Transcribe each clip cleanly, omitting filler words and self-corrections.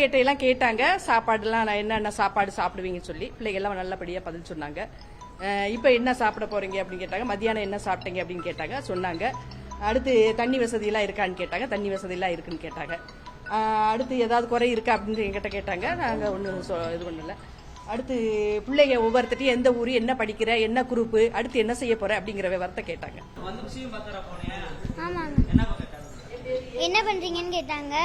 பிள்ளைகிட்ட எல்லாம் கேட்டாங்க சாப்பாடுலாம் என்னென்ன சாப்பாடு சாப்பிடுவீங்கன்னு சொல்லி பிள்ளைகள்லாம் நல்லபடியாக பதில் சொன்னாங்க. இப்போ என்ன சாப்பிட போறீங்க அப்படின்னு கேட்டாங்க. மத்தியானம் என்ன சாப்பிட்டீங்க அப்படின்னு கேட்டாங்க, சொன்னாங்க. அடுத்து தண்ணி வசதியெல்லாம் இருக்கான்னு கேட்டாங்க. தண்ணி வசதியெல்லாம் இருக்குன்னு கேட்டாங்க. அடுத்து ஏதாவது குறை இருக்கா அப்படின்னு என்கிட்ட கேட்டாங்க. நாங்கள் ஒன்றும் இது பண்ணல. அடுத்து பிள்ளைங்க ஒவ்வொருத்தையும் எந்த ஊர், என்ன படிக்கிற, என்ன குரூப்பு, அடுத்து என்ன செய்ய போற அப்படிங்கிற விவரத்தை கேட்டாங்க. என்ன பண்றீங்கன்னு கேட்டாங்க.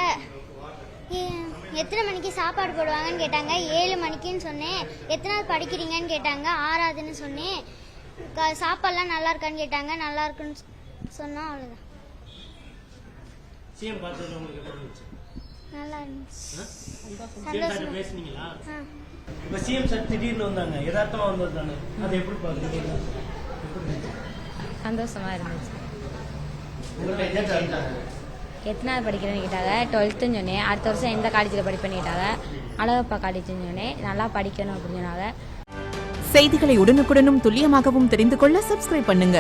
எத்தனை மணிக்கு சாப்பாடு போடுவாங்கன்னு கேட்டாங்க. 7 மணிக்குன்னு சொன்னேன். எத்தனாவது படிக்கிறீங்கன்னு கேட்டாங்க. 6ஆவதுன்னு சொன்னேன். சாப்பாடுலாம் நல்லா இருக்கான்னு கேட்டாங்க. நல்லா இருக்குன்னு சொன்னா. அவ்வளவுதான். நல்லா இருந்துச்சு. சந்தோஷமா இருந்துச்சு. எத்தனாவது படிக்கிறேன்னு கேட்டாங்க. 12ன்னு சொன்னேன். அடுத்த வருஷம் எந்த காலேஜில் படிப்பேன்னு கேட்டாங்க. அழகப்பா காலேஜ்னு சொன்னேன். நல்லா படிக்கணும் அப்படின்னு சொன்னாங்க. செய்திகளை உடனுக்குடனும் துல்லியமாகவும் தெரிந்து கொள்ள சப்ஸ்கிரைப் பண்ணுங்க.